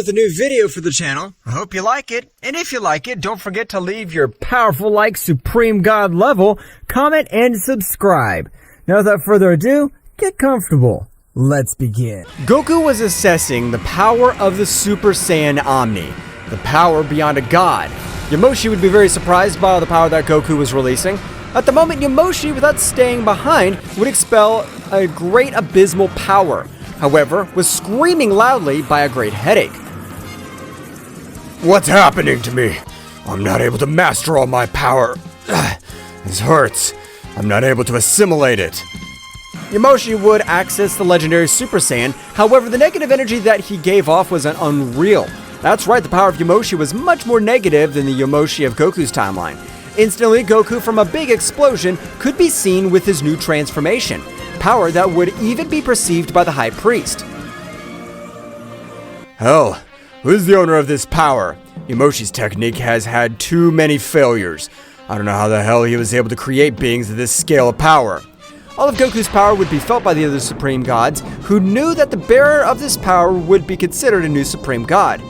with a new video for the channel. I hope you like it, and if you like it, don't forget to leave your powerful like Supreme God level, comment, and subscribe. Now without further ado, get comfortable. Let's begin. Goku was assessing the power of the Super Saiyan Omni, the power beyond a god. Yamoshi would be very surprised by all the power that Goku was releasing. At the moment, Yamoshi, without staying behind, would expel a great abysmal power. However, was screaming loudly by a great headache. What's happening to me? I'm not able to master all my power. This hurts. I'm not able to assimilate it. Yamoshi would access the legendary Super Saiyan, however the negative energy that he gave off was unreal. That's right, the power of Yamoshi was much more negative than the Yamoshi of Goku's timeline. Instantly, Goku from a big explosion could be seen with his new transformation, power that would even be perceived by the High Priest. Hell, who's the owner of this power? Yamoshi's technique has had too many failures. I don't know how the hell he was able to create beings of this scale of power. All of Goku's power would be felt by the other Supreme Gods, who knew that the bearer of this power would be considered a new Supreme God.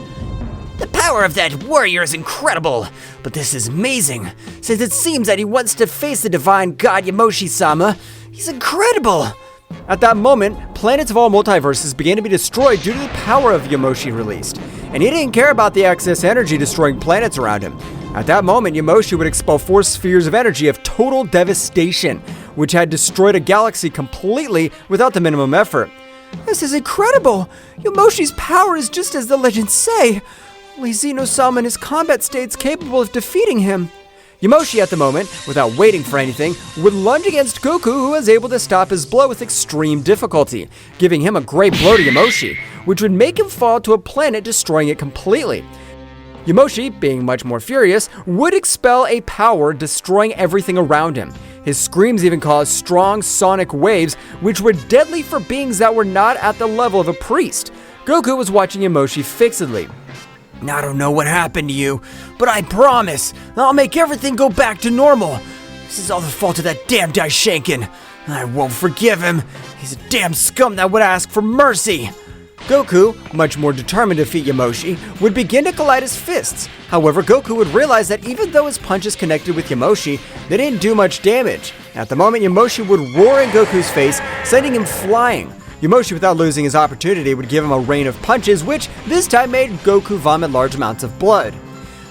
The power of that warrior is incredible, but this is amazing, since it seems that he wants to face the divine god Yamoshi-sama. He's incredible! At that moment, planets of all multiverses began to be destroyed due to the power of Yamoshi released, and he didn't care about the excess energy destroying planets around him. At that moment, Yamoshi would expel 4 spheres of energy of total devastation, which had destroyed a galaxy completely without the minimum effort. This is incredible! Yamoshi's power is just as the legends say. Only Zeno-sama in his combat state's capable of defeating him. Yamoshi at the moment, without waiting for anything, would lunge against Goku, who was able to stop his blow with extreme difficulty, giving him a great blow to Yamoshi, which would make him fall to a planet, destroying it completely. Yamoshi, being much more furious, would expel a power, destroying everything around him. His screams even caused strong sonic waves, which were deadly for beings that were not at the level of a priest. Goku was watching Yamoshi fixedly. I don't know what happened to you, but I promise I'll make everything go back to normal. This is all the fault of that damn Daishinkan. I won't forgive him. He's a damn scum that would ask for mercy. Goku, much more determined to defeat Yamoshi, would begin to collide his fists. However, Goku would realize that even though his punches connected with Yamoshi, they didn't do much damage. At the moment, Yamoshi would roar in Goku's face, sending him flying. Yamoshi, without losing his opportunity, would give him a rain of punches, which this time made Goku vomit large amounts of blood.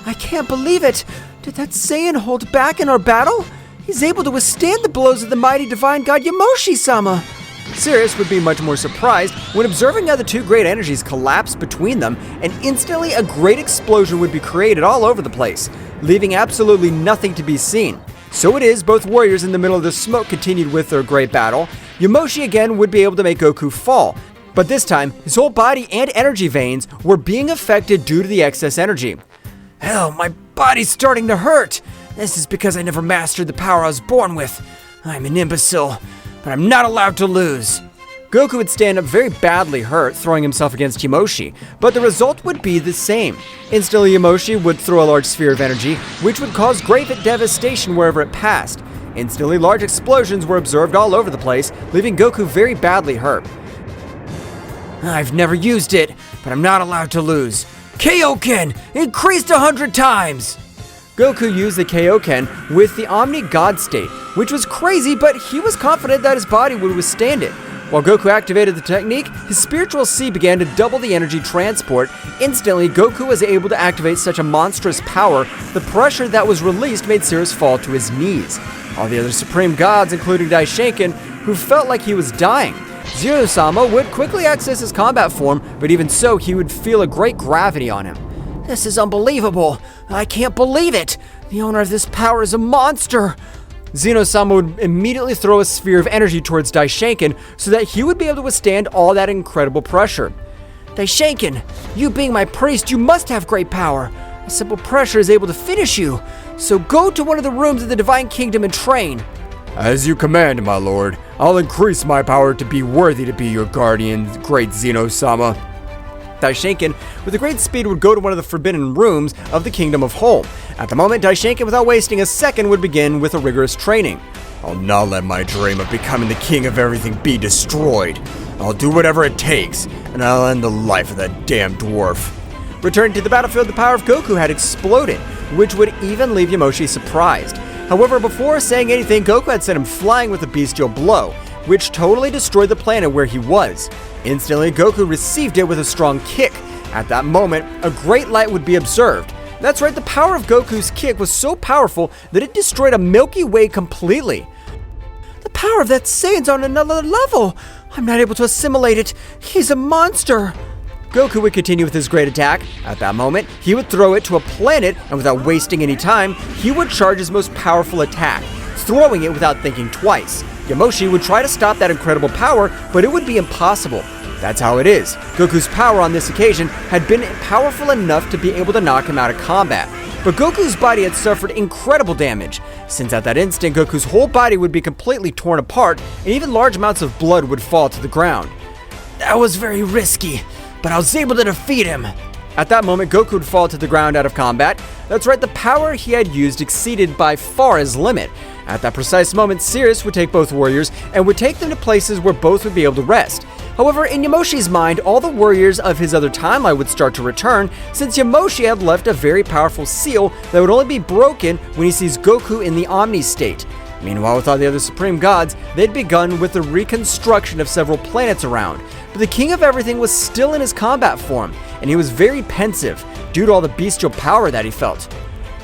I can't believe it! Did that Saiyan hold back in our battle? He's able to withstand the blows of the mighty divine god Yamoshi-sama! Sirius would be much more surprised when observing how the two great energies collapsed between them, and instantly a great explosion would be created all over the place, leaving absolutely nothing to be seen. So it is, both warriors in the middle of the smoke continued with their great battle. Yamoshi again would be able to make Goku fall, but this time, his whole body and energy veins were being affected due to the excess energy. Hell, my body's starting to hurt! This is because I never mastered the power I was born with. I'm an imbecile, but I'm not allowed to lose. Goku would stand up very badly hurt, throwing himself against Yamoshi, but the result would be the same. Instantly, Yamoshi would throw a large sphere of energy, which would cause great devastation wherever it passed. Instantly, large explosions were observed all over the place, leaving Goku very badly hurt. I've never used it, but I'm not allowed to lose. Kaioken! Increased 100 times! Goku used the Kaioken with the Omni God state, which was crazy, but he was confident that his body would withstand it. While Goku activated the technique, his spiritual sea began to double the energy transport. Instantly, Goku was able to activate such a monstrous power, the pressure that was released made Sirius fall to his knees. All the other Supreme Gods, including Daishinkan, who felt like he was dying. Zeno-sama would quickly access his combat form, but even so, he would feel a great gravity on him. This is unbelievable! I can't believe it! The owner of this power is a monster! Zeno-sama would immediately throw a sphere of energy towards Daishinkan so that he would be able to withstand all that incredible pressure. Daishinkan, you being my priest, you must have great power. A simple pressure is able to finish you. So go to one of the rooms of the Divine Kingdom and train. As you command, my lord. I'll increase my power to be worthy to be your guardian, great Zeno-sama. Daishinkan, with a great speed, would go to one of the forbidden rooms of the Kingdom of Home. At the moment, Daishinkan, without wasting a second, would begin with a rigorous training. I'll not let my dream of becoming the king of everything be destroyed. I'll do whatever it takes, and I'll end the life of that damn dwarf. Returning to the battlefield, the power of Goku had exploded, which would even leave Yamoshi surprised. However, before saying anything, Goku had sent him flying with a bestial blow, which totally destroyed the planet where he was. Instantly, Goku received it with a strong kick. At that moment, a great light would be observed. That's right, the power of Goku's kick was so powerful that it destroyed a Milky Way completely. The power of that Saiyan's on another level. I'm not able to assimilate it. He's a monster. Goku would continue with his great attack. At that moment, he would throw it to a planet, and without wasting any time, he would charge his most powerful attack, throwing it without thinking twice. Yamoshi would try to stop that incredible power, but it would be impossible. That's how it is. Goku's power on this occasion had been powerful enough to be able to knock him out of combat. But Goku's body had suffered incredible damage, since at that instant Goku's whole body would be completely torn apart, and even large amounts of blood would fall to the ground. That was very risky, but I was able to defeat him. At that moment, Goku would fall to the ground out of combat. That's right, the power he had used exceeded by far his limit. At that precise moment, Sirius would take both warriors and would take them to places where both would be able to rest. However, in Yamoshi's mind, all the warriors of his other timeline would start to return, since Yamoshi had left a very powerful seal that would only be broken when he sees Goku in the Omni state. Meanwhile, with all the other Supreme Gods, they'd begun with the reconstruction of several planets around. But the King of Everything was still in his combat form, and he was very pensive due to all the bestial power that he felt.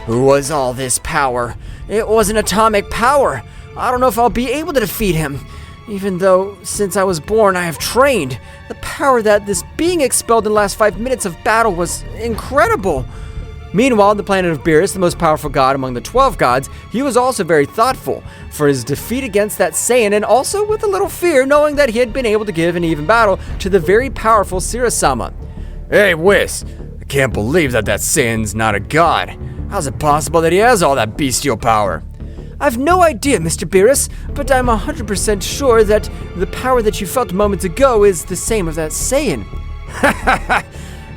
Who was all this power? It was an atomic power. I don't know if I'll be able to defeat him. Even though, since I was born, I have trained. The power that this being expelled in the last 5 minutes of battle was incredible. Meanwhile, on the planet of Beerus, the most powerful god among the 12 gods, he was also very thoughtful for his defeat against that Saiyan, and also with a little fear, knowing that he had been able to give an even battle to the very powerful Zeno-sama. Hey, Whis, I can't believe that Saiyan's not a god. How's it possible that he has all that bestial power? I've no idea, Mr. Beerus, but I'm 100% sure that the power that you felt moments ago is the same as that Saiyan.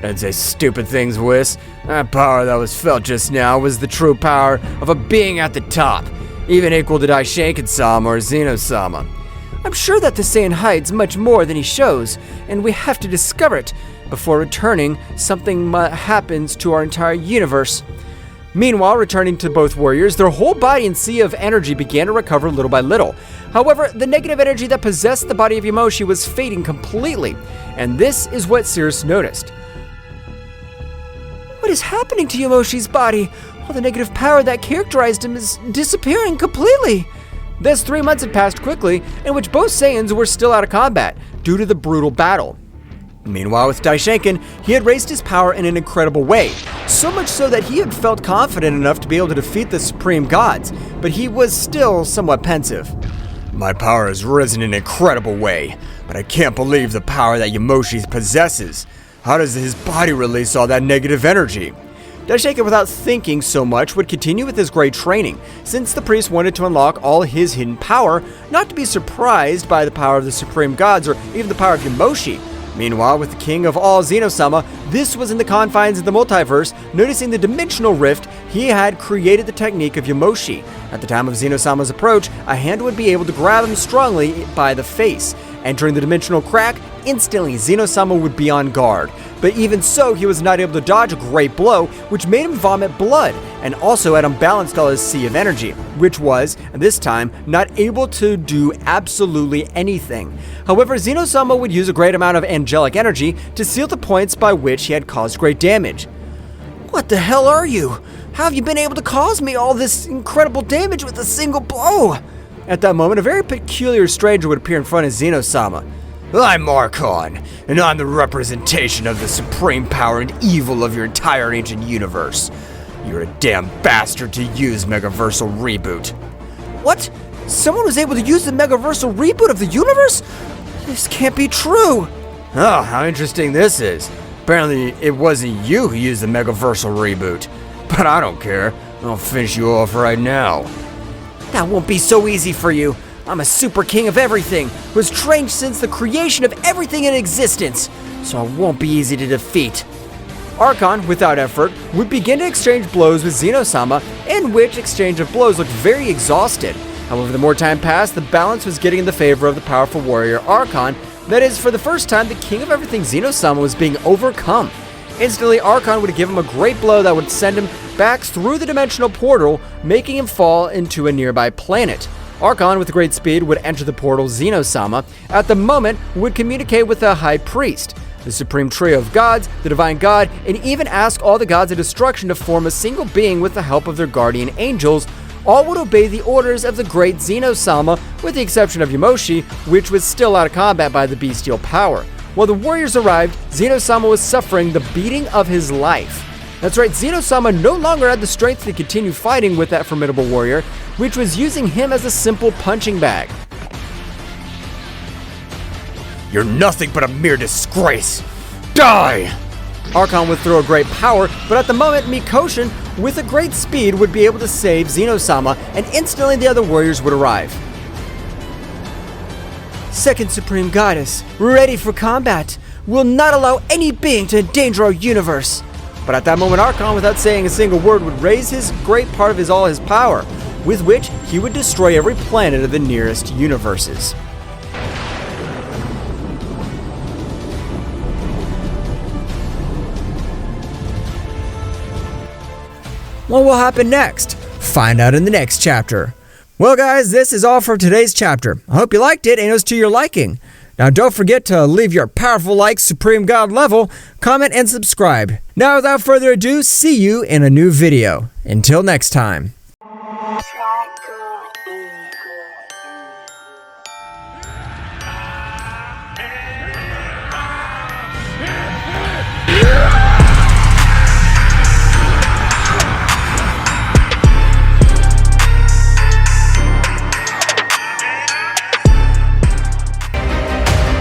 Don't say stupid things, Whis. That power that was felt just now was the true power of a being at the top, even equal to Daishinkan or Zeno-sama. I'm sure that the Saiyan hides much more than he shows, and we have to discover it before returning something happens to our entire universe. Meanwhile, returning to both warriors, their whole body and sea of energy began to recover little by little. However, the negative energy that possessed the body of Yamoshi was fading completely, and this is what Sirius noticed. What is happening to Yamoshi's body? All the negative power that characterized him is disappearing completely. Thus, 3 months had passed quickly, in which both Saiyans were still out of combat due to the brutal battle. Meanwhile, with Daishinkan, he had raised his power in an incredible way, so much so that he had felt confident enough to be able to defeat the Supreme Gods, but he was still somewhat pensive. My power has risen in an incredible way, but I can't believe the power that Yamoshi possesses. How does his body release all that negative energy? Daishinkan, without thinking so much, would continue with his great training, since the priest wanted to unlock all his hidden power, not to be surprised by the power of the Supreme Gods or even the power of Yamoshi. Meanwhile, with the king of all, Zeno-sama, this was in the confines of the multiverse. Noticing the dimensional rift, he had created the technique of Yamoshi. At the time of Zeno-sama's approach, a hand would be able to grab him strongly by the face. Entering the dimensional crack, instantly Zeno-sama would be on guard. But even so, he was not able to dodge a great blow, which made him vomit blood, and also had unbalanced all his sea of energy, which was, at this time, not able to do absolutely anything. However, Zeno-sama would use a great amount of angelic energy to seal the points by which he had caused great damage. What the hell are you? How have you been able to cause me all this incredible damage with a single blow? At that moment, a very peculiar stranger would appear in front of Zeno-sama. I'm Archon, and I'm the representation of the supreme power and evil of your entire ancient universe. You're a damn bastard to use MEGAVERSAL Reboot. What? Someone was able to use the MEGAVERSAL Reboot of the universe? This can't be true. Oh, how interesting this is. Apparently, it wasn't you who used the MEGAVERSAL Reboot. But I don't care. I'll finish you off right now. That won't be so easy for you. I'm a super king of everything, who has trained since the creation of everything in existence, so I won't be easy to defeat. Archon, without effort, would begin to exchange blows with Zeno-sama, in which exchange of blows looked very exhausted. However, the more time passed, the balance was getting in the favor of the powerful warrior Archon. That is, for the first time, the king of everything Zeno-sama was being overcome. Instantly, Archon would give him a great blow that would send him back through the dimensional portal, making him fall into a nearby planet. Archon, with great speed, would enter the portal Zeno-sama. At the moment, would communicate with the High Priest, the supreme trio of gods, the divine god, and even ask all the gods of destruction to form a single being with the help of their guardian angels. All would obey the orders of the great Zeno-sama, with the exception of Yamoshi, which was still out of combat by the bestial power. While the warriors arrived, Zeno-sama was suffering the beating of his life. That's right, Zeno-sama no longer had the strength to continue fighting with that formidable warrior, which was using him as a simple punching bag. You're nothing but a mere disgrace. Die! Archon would throw a great power, but at the moment, Mikoshin, with a great speed, would be able to save Zeno-sama, and instantly the other warriors would arrive. Second Supreme Goddess, ready for combat. Will not allow any being to endanger our universe. But at that moment, Archon, without saying a single word, would raise his great part of all his power, with which he would destroy every planet of the nearest universes. What will happen next? Find out in the next chapter. Well guys, this is all for today's chapter. I hope you liked it and it was to your liking. Now don't forget to leave your powerful like Supreme God level, comment and subscribe. Now without further ado, see you in a new video. Until next time.